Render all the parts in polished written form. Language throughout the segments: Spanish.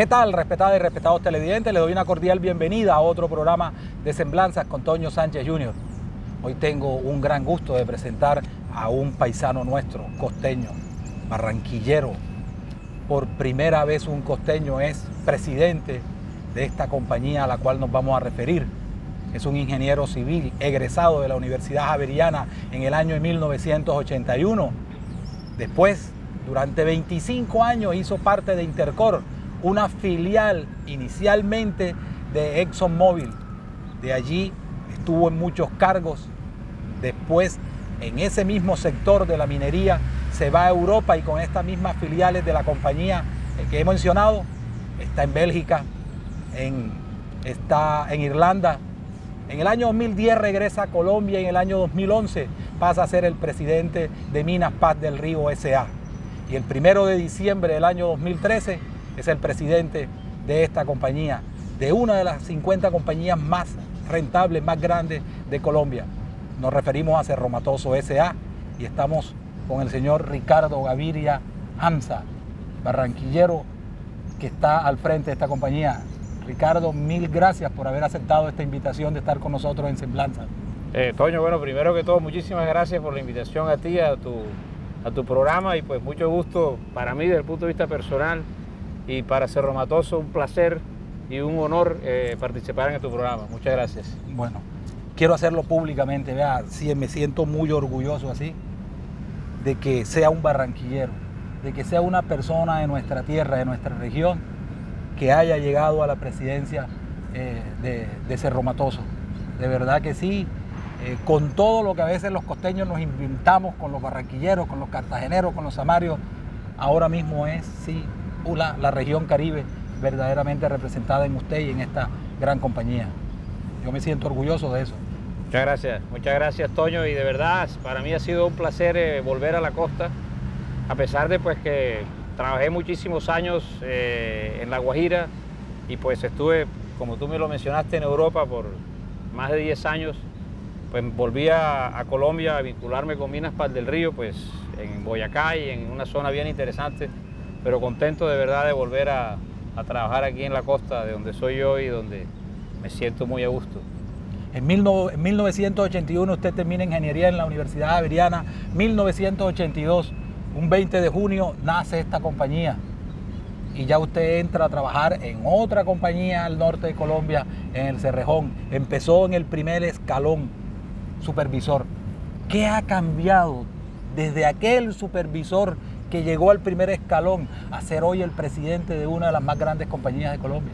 ¿Qué tal, respetadas y respetados televidentes? Les doy una cordial bienvenida a otro programa de Semblanzas con Toño Sánchez Jr. Hoy tengo un gran gusto de presentar a un paisano nuestro, costeño, barranquillero. Por primera vez un costeño es presidente de esta compañía a la cual nos vamos a referir. Es un ingeniero civil egresado de la Universidad Javeriana en el año 1981. Después, durante 25 años hizo parte de Intercor, una filial inicialmente de ExxonMobil. De allí estuvo en muchos cargos. Después, en ese mismo sector de la minería, se va a Europa y con estas mismas filiales de la compañía que he mencionado, está en Bélgica, está en Irlanda. En el año 2010 regresa a Colombia y en el año 2011 pasa a ser el presidente de Minas Paz del Río S.A. Y el 1 de diciembre del año 2013 es el presidente de esta compañía, de una de las 50 compañías más rentables, más grandes de Colombia. Nos referimos a Cerro Matoso S.A. y estamos con el señor Ricardo Gaviria Hamza, barranquillero que está al frente de esta compañía. Ricardo, mil gracias por haber aceptado esta invitación de estar con nosotros en Semblanzas. Toño, bueno, primero que todo, muchísimas gracias por la invitación a ti, a tu programa, y pues mucho gusto para mí desde el punto de vista personal, y para Cerro Matoso un placer y un honor participar en tu programa. Muchas gracias. Bueno, quiero hacerlo públicamente, vea, sí, me siento muy orgulloso así de que sea un barranquillero, de que sea una persona de nuestra tierra, de nuestra región, que haya llegado a la presidencia de Cerro Matoso. De verdad que sí, con todo lo que a veces los costeños nos inventamos con los barranquilleros, con los cartageneros, con los samarios, ahora mismo es, sí, la región Caribe verdaderamente representada en usted y en esta gran compañía. Yo me siento orgulloso de eso. Muchas gracias Toño, y de verdad para mí ha sido un placer volver a la costa, a pesar de pues que trabajé muchísimos años en La Guajira y pues estuve, como tú me lo mencionaste, en Europa por más de 10 años. Pues volví a Colombia a vincularme con Minas Paz del Río, pues en Boyacá y en una zona bien interesante, pero contento de verdad de volver a trabajar aquí en la costa, de donde soy yo y donde me siento muy a gusto. En 1981 usted termina ingeniería en la Universidad Javeriana. 1982, un 20 de junio, nace esta compañía. Y ya usted entra a trabajar en otra compañía al norte de Colombia, en el Cerrejón. Empezó en el primer escalón, supervisor. ¿Qué ha cambiado desde aquel supervisor que llegó al primer escalón a ser hoy el presidente de una de las más grandes compañías de Colombia?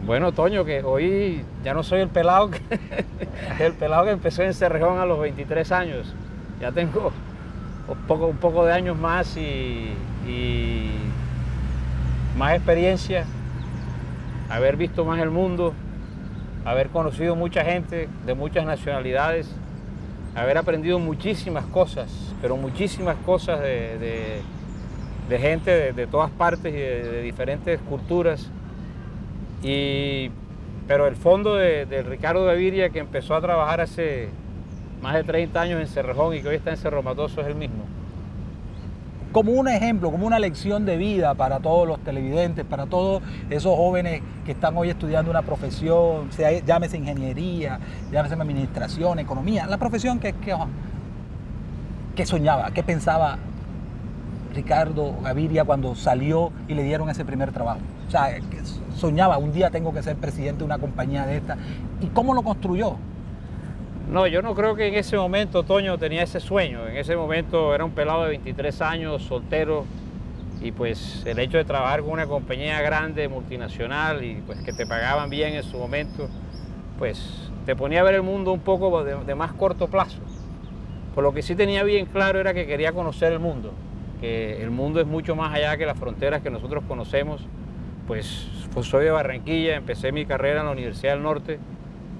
Bueno, Toño, que hoy ya no soy el pelado que empezó en Cerrejón a los 23 años. Ya tengo un poco de años más y más experiencia, haber visto más el mundo, haber conocido mucha gente de muchas nacionalidades, haber aprendido muchísimas cosas, pero muchísimas cosas de gente de todas partes y de diferentes culturas. Pero el fondo de Ricardo Gaviria, que empezó a trabajar hace más de 30 años en Cerrejón y que hoy está en Cerro Matoso, es el mismo. Como un ejemplo, como una lección de vida para todos los televidentes, para todos esos jóvenes que están hoy estudiando una profesión, llámese ingeniería, llámese administración, economía, la profesión que soñaba, que pensaba Ricardo Gaviria cuando salió y le dieron ese primer trabajo. O sea, que soñaba, un día tengo que ser presidente de una compañía de esta. ¿Y cómo lo construyó? No, yo no creo que en ese momento, Toño, tenía ese sueño. En ese momento era un pelado de 23 años, soltero, y pues el hecho de trabajar con una compañía grande, multinacional, y pues que te pagaban bien en su momento, pues te ponía a ver el mundo un poco de más corto plazo. Por lo que sí tenía bien claro era que quería conocer el mundo, que el mundo es mucho más allá que las fronteras que nosotros conocemos. Pues soy de Barranquilla, empecé mi carrera en la Universidad del Norte.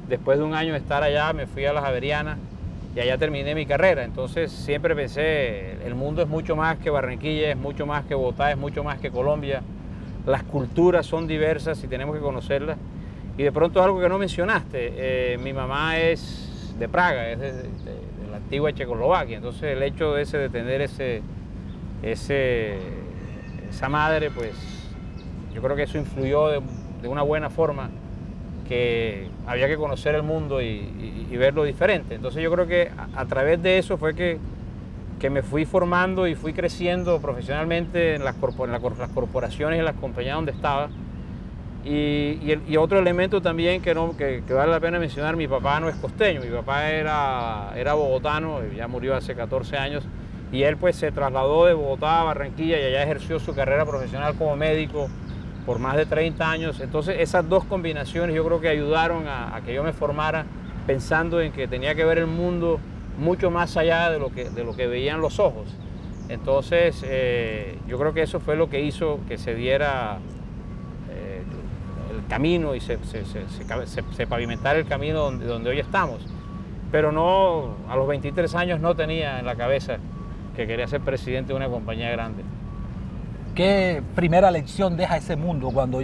Después de un año de estar allá me fui a la Javeriana y allá terminé mi carrera. Entonces siempre pensé, el mundo es mucho más que Barranquilla, es mucho más que Bogotá, es mucho más que Colombia. Las culturas son diversas y tenemos que conocerlas. Y de pronto algo que no mencionaste, mi mamá es de Praga, es de la antigua Checoslovaquia. Entonces el hecho de tener esa madre, pues Yo creo que eso influyó de una buena forma, que había que conocer el mundo y verlo diferente. Entonces yo creo que a través de eso fue que me fui formando y fui creciendo profesionalmente en las corporaciones y en las compañías donde estaba. Y otro elemento también que vale la pena mencionar: mi papá no es costeño, mi papá era bogotano, ya murió hace 14 años, y él pues se trasladó de Bogotá a Barranquilla y allá ejerció su carrera profesional como médico por más de 30 años. Entonces esas dos combinaciones yo creo que ayudaron a que yo me formara pensando en que tenía que ver el mundo mucho más allá de lo que veían los ojos. Entonces yo creo que eso fue lo que hizo que se diera el camino y se pavimentara el camino donde hoy estamos. Pero no, a los 23 años no tenía en la cabeza que quería ser presidente de una compañía grande. ¿Qué primera lección deja ese mundo cuando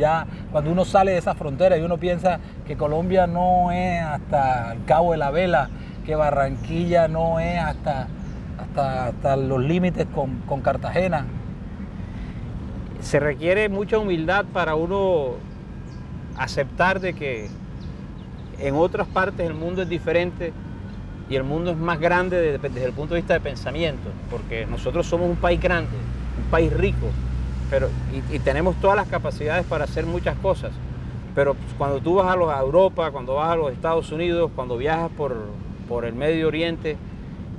uno sale de esa frontera y uno piensa que Colombia no es hasta el Cabo de la Vela, que Barranquilla no es hasta los límites con Cartagena? Se requiere mucha humildad para uno aceptar de que en otras partes el mundo es diferente y el mundo es más grande desde el punto de vista de pensamiento, porque nosotros somos un país grande, un país rico, y tenemos todas las capacidades para hacer muchas cosas, pero cuando tú vas a Europa, cuando vas a los Estados Unidos, cuando viajas por el Medio Oriente,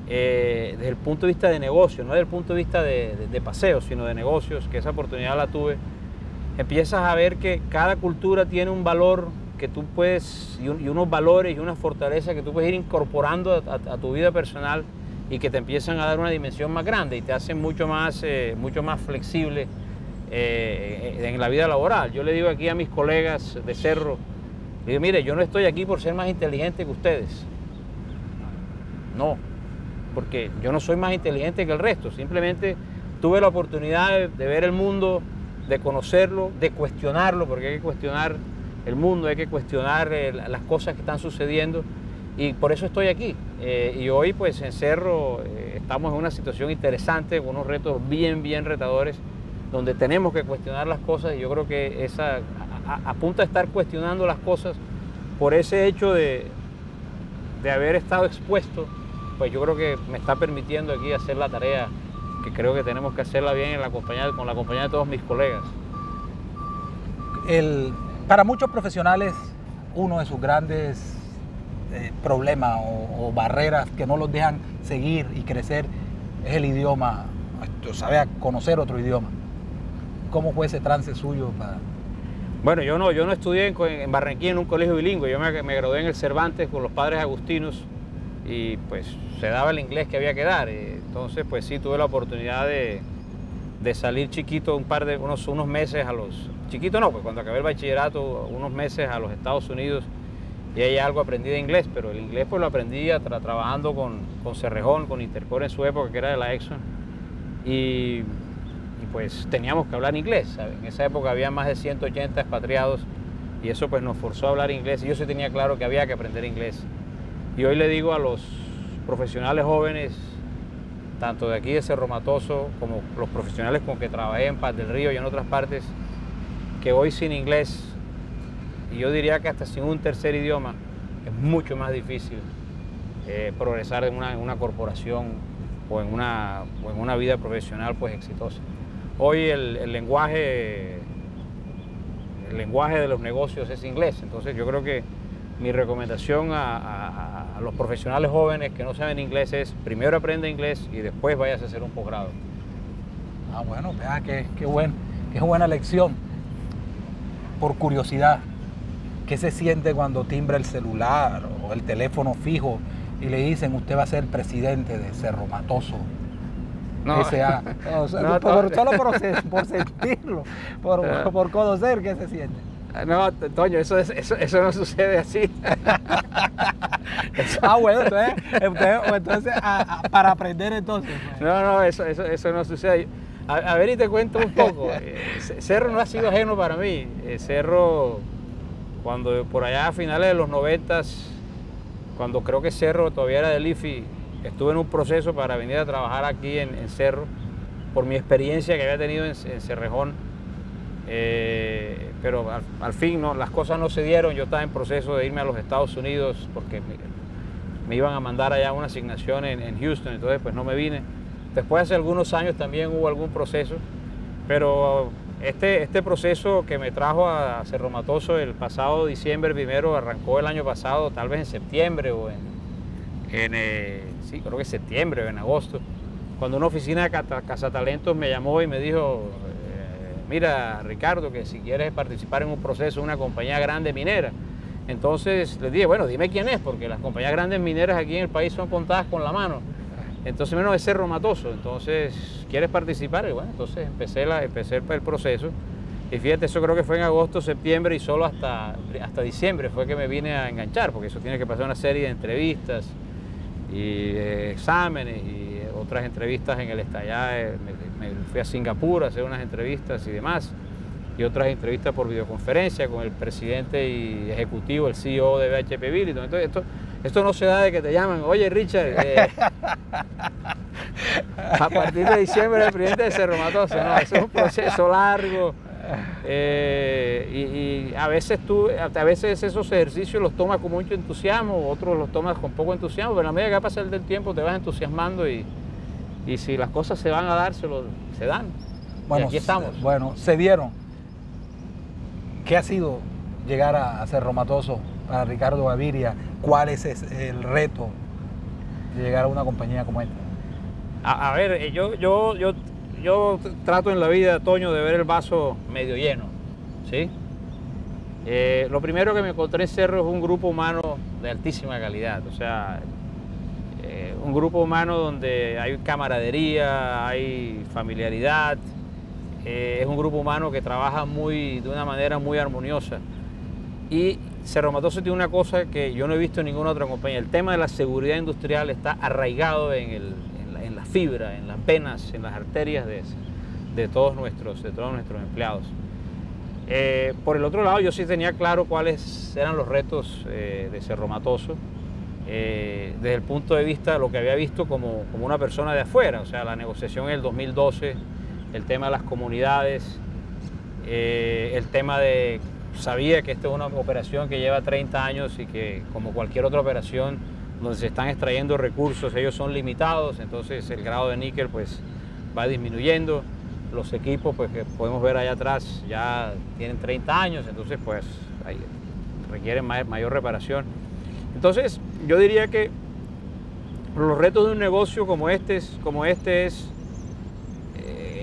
desde el punto de vista de negocio, no desde el punto de vista de paseo, sino de negocios, que esa oportunidad la tuve, empiezas a ver que cada cultura tiene un valor que tú puedes, y unos valores y una fortaleza que tú puedes ir incorporando a tu vida personal y que te empiezan a dar una dimensión más grande y te hacen mucho más flexible en la vida laboral. Yo le digo aquí a mis colegas de Cerro, digo, mire, yo no estoy aquí por ser más inteligente que ustedes. No, porque yo no soy más inteligente que el resto, simplemente tuve la oportunidad de ver el mundo, de conocerlo, de cuestionarlo, porque hay que cuestionar el mundo, hay que cuestionar las cosas que están sucediendo, y por eso estoy aquí. Y hoy pues en Cerro estamos en una situación interesante, con unos retos bien retadores, donde tenemos que cuestionar las cosas, y yo creo que a punto de estar cuestionando las cosas por ese hecho de haber estado expuesto, pues yo creo que me está permitiendo aquí hacer la tarea que creo que tenemos que hacerla bien con la compañía de todos mis colegas. Para muchos profesionales, uno de sus grandes problemas o barreras que no los dejan seguir y crecer es el idioma, saber conocer otro idioma. ¿Cómo fue ese trance suyo? Bueno, yo no estudié en Barranquilla en un colegio bilingüe, yo me gradué en el Cervantes con los padres agustinos, y pues se daba el inglés que había que dar. Entonces pues sí tuve la oportunidad de salir chiquito unos meses chiquito no, pues cuando acabé el bachillerato, unos meses a los Estados Unidos, y ahí algo aprendí de inglés, pero el inglés pues lo aprendí trabajando con Cerrejón, con Intercore en su época, que era de la Exxon, y pues teníamos que hablar inglés, ¿sabes? En esa época había más de 180 expatriados y eso pues nos forzó a hablar inglés, y yo sí tenía claro que había que aprender inglés. Y hoy le digo a los profesionales jóvenes, tanto de aquí de Cerro Matoso como los profesionales con que trabajé en Paz del Río y en otras partes, que hoy sin inglés, y yo diría que hasta sin un tercer idioma, es mucho más difícil progresar en una corporación o en una vida profesional pues exitosa. Hoy el lenguaje de los negocios es inglés, entonces yo creo que mi recomendación a los profesionales jóvenes que no saben inglés es: primero aprenda inglés y después vayas a hacer un posgrado. Bueno, vea qué buena lección. Por curiosidad, ¿qué se siente cuando timbra el celular o el teléfono fijo y le dicen usted va a ser presidente de Cerro Matoso? No, solo por sentirlo, por conocer, ¿qué se siente? No, Toño, eso no sucede así. Bueno, entonces para aprender entonces. Pues. No, eso no sucede. A ver, y te cuento un poco. Cerro no ha sido ajeno para mí. Cerro, cuando por allá a finales de los 90, cuando creo que Cerro todavía era del IFI, estuve en un proceso para venir a trabajar aquí en Cerro, por mi experiencia que había tenido en Cerrejón. pero al fin no, las cosas no se dieron. Yo estaba en proceso de irme a los Estados Unidos porque me iban a mandar allá una asignación en Houston, entonces pues no me vine. Después hace algunos años también hubo algún proceso, pero este proceso que me trajo a Cerro Matoso el pasado diciembre primero arrancó el año pasado, tal vez en septiembre o sí, creo que septiembre o en agosto, cuando una oficina de cazatalentos me llamó y me dijo, mira Ricardo, que si quieres participar en un proceso de una compañía grande minera. Entonces les dije, bueno, dime quién es, porque las compañías grandes mineras aquí en el país son contadas con la mano. Entonces, menos es Cerro Matoso. Entonces, ¿quieres participar? Y bueno, entonces empecé el proceso. Y fíjate, eso creo que fue en agosto, septiembre y solo hasta diciembre fue que me vine a enganchar, porque eso tiene que pasar una serie de entrevistas y exámenes y otras entrevistas en el estallado. Me fui a Singapur a hacer unas entrevistas y demás, y otras entrevistas por videoconferencia con el presidente y ejecutivo, el CEO de BHP Billiton. Entonces, esto no se da de que te llaman, oye Richard, a partir de diciembre el presidente de Cerro Matoso, no, eso es un proceso largo. Y a veces esos ejercicios los tomas con mucho entusiasmo, otros los tomas con poco entusiasmo, pero a la medida que va a pasar del tiempo te vas entusiasmando y si las cosas se van a dar, se dan. Bueno, y aquí estamos. Bueno, se dieron. ¿Qué ha sido llegar a Cerro Matoso para Ricardo Gaviria? ¿Cuál es el reto de llegar a una compañía como esta? A ver, yo trato en la vida, Toño, de ver el vaso medio lleno, ¿sí? Lo primero que me encontré en Cerro es un grupo humano de altísima calidad, o sea, un grupo humano donde hay camaradería, hay familiaridad, es un grupo humano que trabaja de una manera muy armoniosa. Y Cerro Matoso tiene una cosa que yo no he visto en ninguna otra compañía. El tema de la seguridad industrial está arraigado en la fibra, en las venas, en las arterias de todos nuestros empleados. Por el otro lado, yo sí tenía claro cuáles eran los retos de Cerro Matoso, desde el punto de vista de lo que había visto como una persona de afuera, o sea, la negociación en el 2012, el tema de las comunidades, el tema de... Sabía que esta es una operación que lleva 30 años y que, como cualquier otra operación donde se están extrayendo recursos, ellos son limitados, entonces el grado de níquel pues va disminuyendo. Los equipos pues que podemos ver allá atrás ya tienen 30 años, entonces pues requieren mayor reparación. Entonces yo diría que los retos de un negocio como este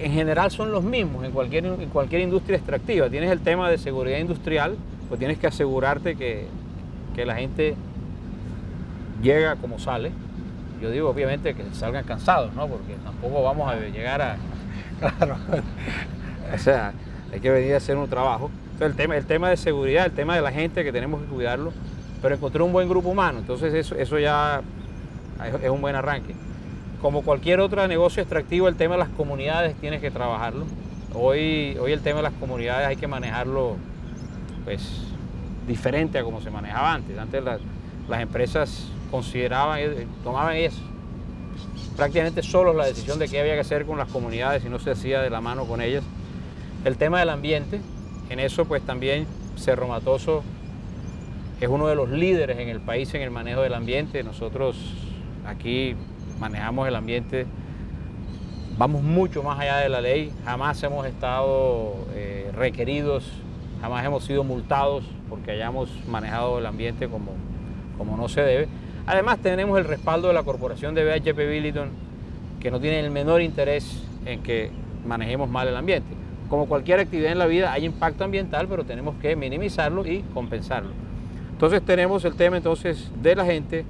en general son los mismos en cualquier industria extractiva. Tienes el tema de seguridad industrial, pues tienes que asegurarte que la gente llega como sale. Yo digo obviamente que salgan cansados, ¿no? Porque tampoco vamos a llegar a... Claro. O sea, hay que venir a hacer un trabajo. Entonces el tema de seguridad, el tema de la gente que tenemos que cuidarlo, pero encontré un buen grupo humano, entonces eso ya es un buen arranque. Como cualquier otro negocio extractivo, el tema de las comunidades tienes que trabajarlo. Hoy el tema de las comunidades hay que manejarlo pues diferente a como se manejaba antes. Antes las empresas tomaban ellas prácticamente solos la decisión de qué había que hacer con las comunidades y no se hacía de la mano con ellas. El tema del ambiente, en eso pues también Cerro Matoso es uno de los líderes en el país en el manejo del ambiente. Nosotros aquí manejamos el ambiente, vamos mucho más allá de la ley, jamás hemos estado requeridos, jamás hemos sido multados porque hayamos manejado el ambiente como no se debe. Además tenemos el respaldo de la corporación de BHP Billiton, que no tiene el menor interés en que manejemos mal el ambiente. Como cualquier actividad en la vida hay impacto ambiental, pero tenemos que minimizarlo y compensarlo. Entonces tenemos el tema de la gente,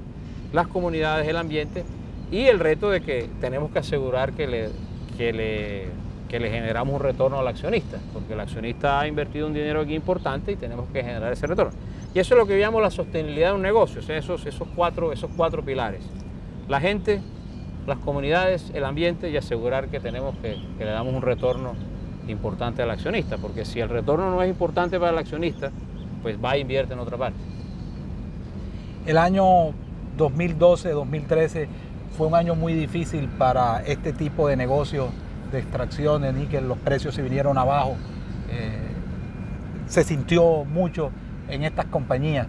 las comunidades, el ambiente, y el reto de que tenemos que asegurar que le generamos un retorno al accionista, porque el accionista ha invertido un dinero aquí importante y tenemos que generar ese retorno. Y eso es lo que llamamos la sostenibilidad de un negocio, o sea, esos cuatro pilares. La gente, las comunidades, el ambiente y asegurar que le damos un retorno importante al accionista, porque si el retorno no es importante para el accionista, pues va e invierte en otra parte. El año 2012-2013 fue un año muy difícil para este tipo de negocios de extracción de níquel. Los precios se vinieron abajo. se sintió mucho en estas compañías.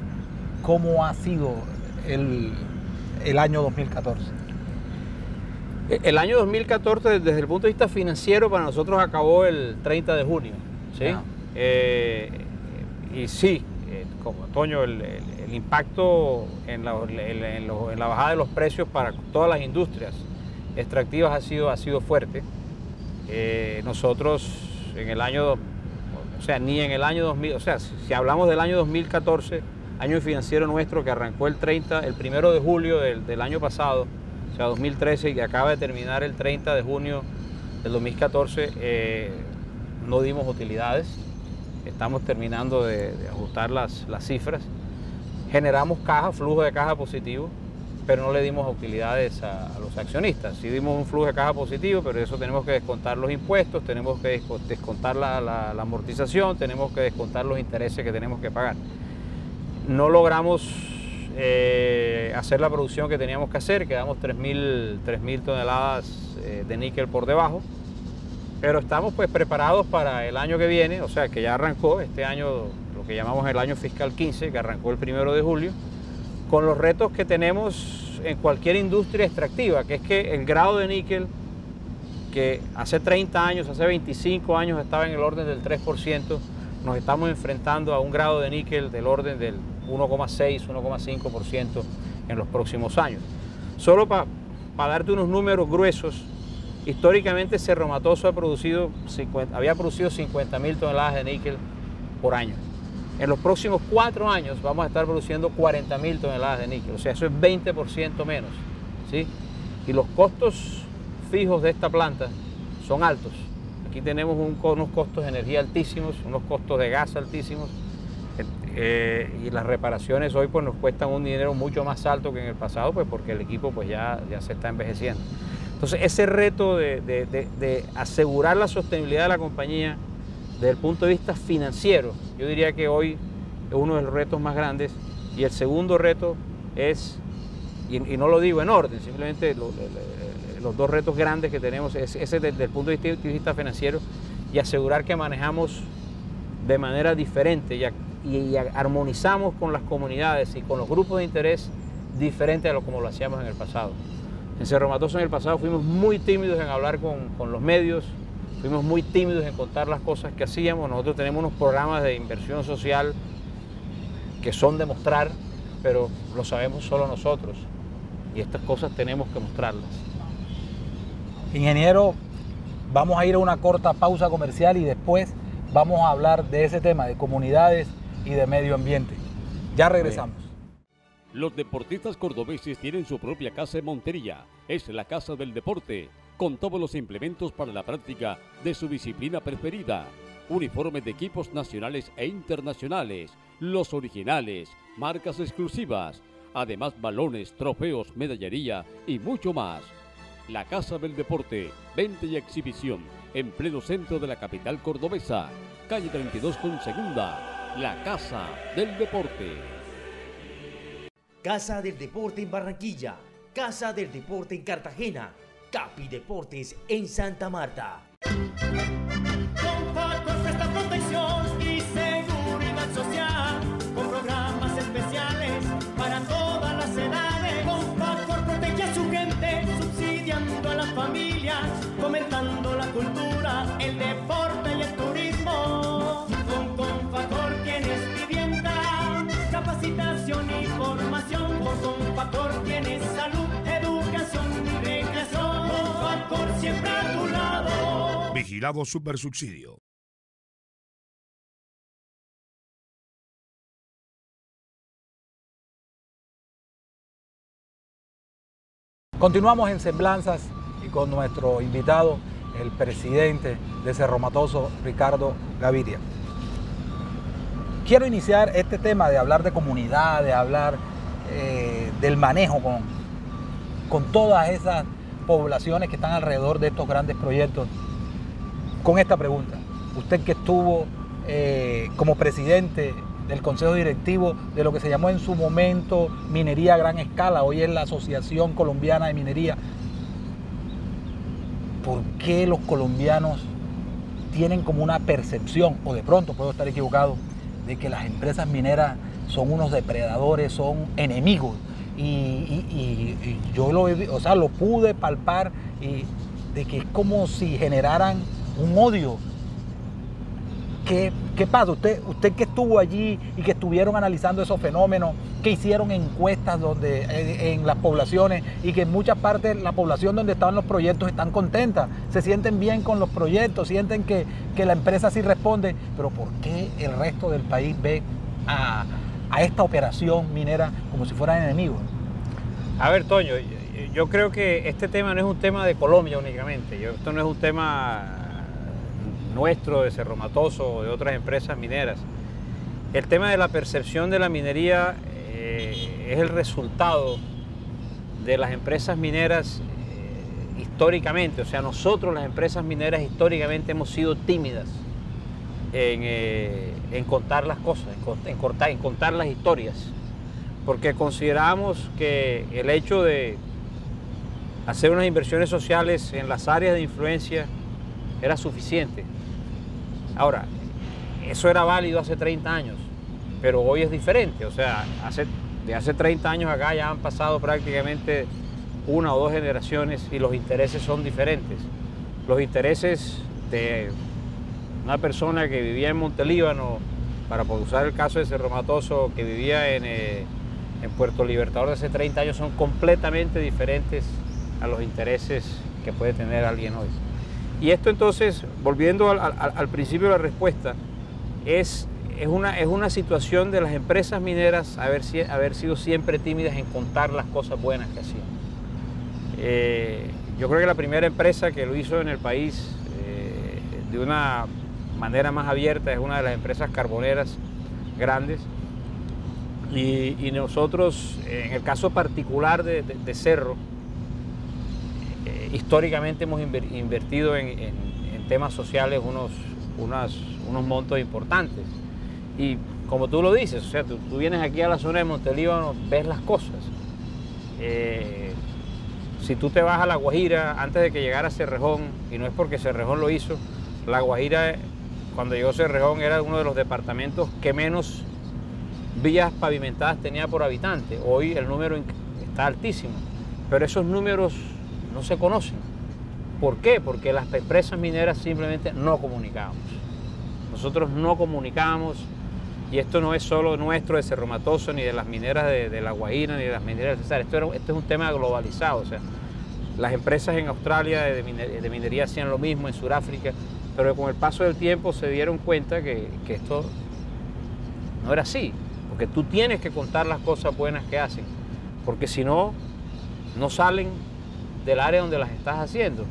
¿Cómo ha sido el año 2014? El año 2014, desde el punto de vista financiero, para nosotros acabó el 30 de junio. ¿Sí? Y sí, como Toño, el impacto en la bajada de los precios para todas las industrias extractivas ha sido fuerte. Nosotros en el año, o sea, ni en el año 2000, o sea, si hablamos del año 2014, año financiero nuestro que arrancó el 1 de julio del año pasado, o sea, 2013, y que acaba de terminar el 30 de junio del 2014, no dimos utilidades. Estamos terminando de ajustar las cifras. Generamos flujo de caja positivo, pero no le dimos utilidades a los accionistas. Sí dimos un flujo de caja positivo, pero eso tenemos que descontar los impuestos, tenemos que descontar la amortización, tenemos que descontar los intereses que tenemos que pagar. No logramos hacer la producción que teníamos que hacer, quedamos 3.000 toneladas de níquel por debajo, pero estamos pues preparados para el año que viene, o sea que ya arrancó este año, lo que llamamos el año fiscal 15, que arrancó el 1 de julio, con los retos que tenemos en cualquier industria extractiva, que es que el grado de níquel, que hace 30 años, hace 25 años estaba en el orden del 3%, nos estamos enfrentando a un grado de níquel del orden del 1,6, 1,5% en los próximos años. Solo para darte unos números gruesos, históricamente Cerro Matoso había producido 50.000 toneladas de níquel por año. En los próximos 4 años vamos a estar produciendo 40.000 toneladas de níquel, o sea, eso es 20% menos, ¿sí? Y los costos fijos de esta planta son altos. Aquí tenemos unos costos de energía altísimos, unos costos de gas altísimos, y las reparaciones hoy pues nos cuestan un dinero mucho más alto que en el pasado, pues porque el equipo pues ya se está envejeciendo. Entonces ese reto de asegurar la sostenibilidad de la compañía desde el punto de vista financiero, yo diría que hoy es uno de los retos más grandes. Y el segundo reto es, y no lo digo en orden, simplemente los dos retos grandes que tenemos es ese desde el punto de vista financiero, y asegurar que manejamos de manera diferente y armonizamos con las comunidades y con los grupos de interés diferente a como lo hacíamos en el pasado. En Cerro Matoso en el pasado fuimos muy tímidos en hablar con los medios, fuimos muy tímidos en contar las cosas que hacíamos. Nosotros tenemos unos programas de inversión social que son de mostrar, pero lo sabemos solo nosotros, y estas cosas tenemos que mostrarlas. Ingeniero, vamos a ir a una corta pausa comercial y después vamos a hablar de ese tema, de comunidades y de medio ambiente. Ya regresamos. Los deportistas cordobeses tienen su propia casa en Montería. Es la Casa del Deporte, con todos los implementos para la práctica de su disciplina preferida. Uniformes de equipos nacionales e internacionales, los originales, marcas exclusivas, además balones, trofeos, medallería y mucho más. La Casa del Deporte, venta y exhibición, en pleno centro de la capital cordobesa, calle 32 con segunda, la Casa del Deporte. Casa del Deporte en Barranquilla, Casa del Deporte en Cartagena, Capi Deportes en Santa Marta. Con Factor presta protección y seguridad social, con programas especiales para todas las edades. Con Factor protege a su gente, subsidiando a las familias, fomentando la cultura, el deporte y el turismo. Con Factor tienes vivienda, capacitación y formación. Con Factor tienes salud, educación y recreación. Con Factor siempre a tu lado. Vigilado Supersubsidio. Continuamos en Semblanzas y con nuestro invitado, el presidente de Cerro Matoso, Ricardo Gaviria. Quiero iniciar este tema de hablar de comunidad, de hablar del manejo con todas esas poblaciones que están alrededor de estos grandes proyectos, con esta pregunta. Usted que estuvo como presidente del Consejo Directivo de lo que se llamó en su momento Minería a Gran Escala, hoy es la Asociación Colombiana de Minería, ¿por qué los colombianos tienen como una percepción, o de pronto puedo estar equivocado, de que las empresas mineras son unos depredadores, son enemigos. Y yo lo pude palpar, de que es como si generaran un odio. ¿Qué pasa? Usted que estuvo allí y que estuvieron analizando esos fenómenos, que hicieron encuestas en las poblaciones y que en muchas partes la población donde estaban los proyectos están contentas, se sienten bien con los proyectos, sienten que la empresa sí responde, pero ¿por qué el resto del país ve a esta operación minera como si fueran enemigos? A ver, Toño, yo creo que este tema no es un tema de Colombia únicamente, esto no es un tema nuestro, de Cerro Matoso o de otras empresas mineras. El tema de la percepción de la minería es el resultado de las empresas mineras históricamente. O sea, nosotros, las empresas mineras, históricamente hemos sido tímidas en contar las cosas, en contar las historias, porque consideramos que el hecho de hacer unas inversiones sociales en las áreas de influencia era suficiente. Ahora, eso era válido hace 30 años, pero hoy es diferente. O sea, de hace 30 años acá ya han pasado prácticamente 1 o 2 generaciones y los intereses son diferentes. Los intereses de una persona que vivía en Montelíbano, para usar el caso de Cerro Matoso, que vivía en Puerto Libertador de hace 30 años, son completamente diferentes a los intereses que puede tener alguien hoy. Y esto entonces, volviendo al principio de la respuesta, es una situación de las empresas mineras haber sido siempre tímidas en contar las cosas buenas que hacían. Yo creo que la primera empresa que lo hizo en el país de una manera más abierta es una de las empresas carboneras grandes. Y nosotros, en el caso particular de Cerro, históricamente hemos invertido en temas sociales unos montos importantes. Y como tú lo dices, o sea, tú vienes aquí a la zona de Montelíbano, ves las cosas. Si tú te vas a La Guajira, antes de que llegara Cerrejón, y no es porque Cerrejón lo hizo, La Guajira, cuando llegó Cerrejón, era uno de los departamentos que menos vías pavimentadas tenía por habitante. Hoy el número está altísimo, pero esos números no se conocen. ¿Por qué? Porque las empresas mineras simplemente no comunicábamos. Nosotros no comunicábamos, y esto no es solo nuestro de Cerro Matoso, ni de las mineras de La Guajira, ni de las mineras de Cesar. Esto es un tema globalizado. O sea, las empresas en Australia de minería hacían lo mismo, en Sudáfrica, pero con el paso del tiempo se dieron cuenta que esto no era así, porque tú tienes que contar las cosas buenas que hacen, porque si no, no salen del área donde las estás haciendo.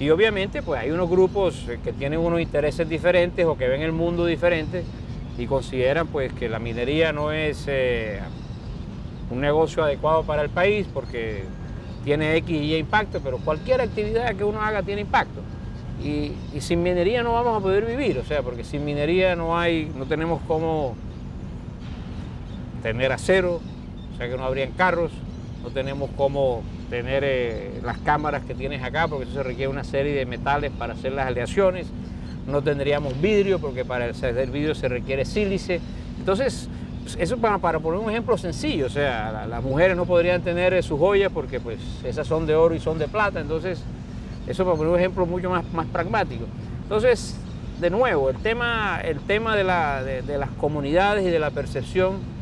Y obviamente pues hay unos grupos que tienen unos intereses diferentes o que ven el mundo diferente y consideran pues que la minería no es un negocio adecuado para el país porque tiene X y Y impacto, pero cualquier actividad que uno haga tiene impacto. Y sin minería no vamos a poder vivir, o sea, porque sin minería no tenemos cómo tener acero, o sea que no habrían carros, no tenemos cómo tener las cámaras que tienes acá, porque eso se requiere una serie de metales para hacer las aleaciones, no tendríamos vidrio, porque para hacer vidrio se requiere sílice. Entonces, eso para poner un ejemplo sencillo, o sea, las mujeres no podrían tener sus joyas porque pues esas son de oro y son de plata, entonces, eso para poner un ejemplo mucho más pragmático. Entonces, de nuevo, el tema de las comunidades y de la percepción.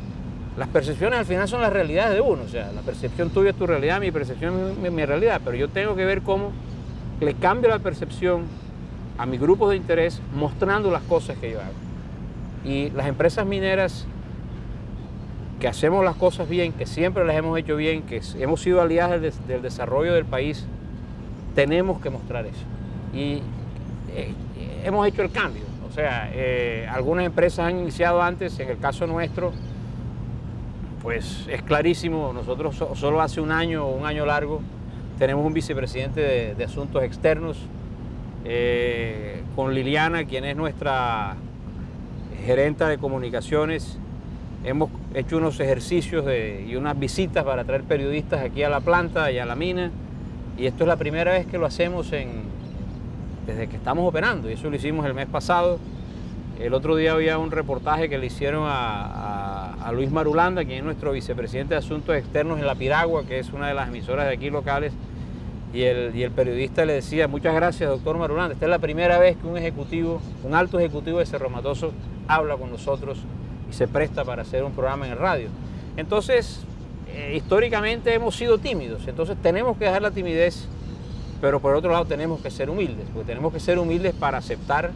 Las percepciones al final son las realidades de uno, o sea, la percepción tuya es tu realidad, mi percepción es mi realidad, pero yo tengo que ver cómo le cambio la percepción a mis grupos de interés mostrando las cosas que yo hago. Y las empresas mineras que hacemos las cosas bien, que siempre las hemos hecho bien, que hemos sido aliadas del desarrollo del país, tenemos que mostrar eso. Y hemos hecho el cambio, o sea, algunas empresas han iniciado antes, en el caso nuestro, pues es clarísimo, nosotros solo hace un año o un año largo tenemos un vicepresidente de Asuntos Externos con Liliana, quien es nuestra gerenta de comunicaciones. Hemos hecho unos ejercicios y unas visitas para traer periodistas aquí a la planta y a la mina, y esto es la primera vez que lo hacemos desde que estamos operando, y eso lo hicimos el mes pasado. El otro día había un reportaje que le hicieron a Luis Marulanda, quien es nuestro vicepresidente de Asuntos Externos en La Piragua, que es una de las emisoras de aquí locales, y el periodista le decía: muchas gracias, doctor Marulanda, esta es la primera vez que un alto ejecutivo de Cerro Matoso habla con nosotros y se presta para hacer un programa en el radio. Entonces, históricamente hemos sido tímidos, entonces tenemos que dejar la timidez, pero por otro lado tenemos que ser humildes, porque tenemos que ser humildes para aceptar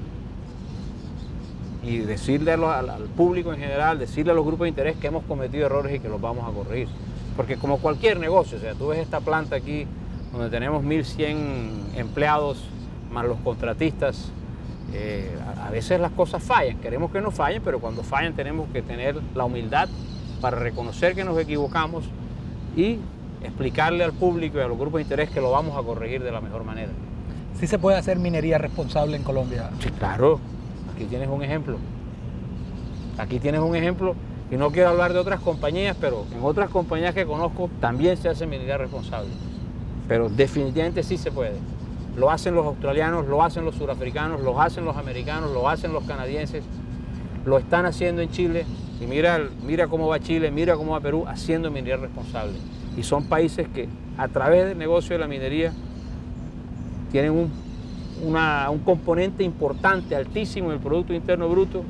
y decirle al público en general, decirle a los grupos de interés que hemos cometido errores y que los vamos a corregir. Porque como cualquier negocio, o sea, tú ves esta planta aquí, donde tenemos 1.100 empleados, más los contratistas, a veces las cosas fallan, queremos que no fallen, pero cuando fallan tenemos que tener la humildad para reconocer que nos equivocamos y explicarle al público y a los grupos de interés que lo vamos a corregir de la mejor manera. ¿Sí se puede hacer minería responsable en Colombia? Sí, claro. Aquí tienes un ejemplo. Aquí tienes un ejemplo, y no quiero hablar de otras compañías, pero en otras compañías que conozco también se hace minería responsable. Pero definitivamente sí se puede. Lo hacen los australianos, lo hacen los surafricanos, lo hacen los americanos, lo hacen los canadienses, lo están haciendo en Chile. Y mira cómo va Chile, mira cómo va Perú haciendo minería responsable. Y son países que a través del negocio de la minería tienen un componente importante, altísimo en el Producto Interno Bruto,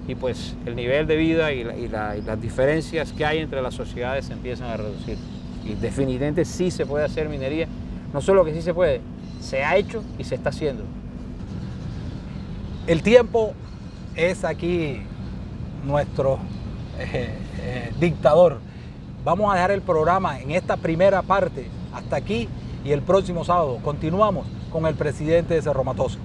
y pues el nivel de vida y las diferencias que hay entre las sociedades se empiezan a reducir. Y definitivamente sí se puede hacer minería, no solo que sí se puede, se ha hecho y se está haciendo. El tiempo es aquí nuestro dictador. Vamos a dejar el programa en esta primera parte hasta aquí, y el próximo sábado continuamos con el presidente de Cerro Matoso.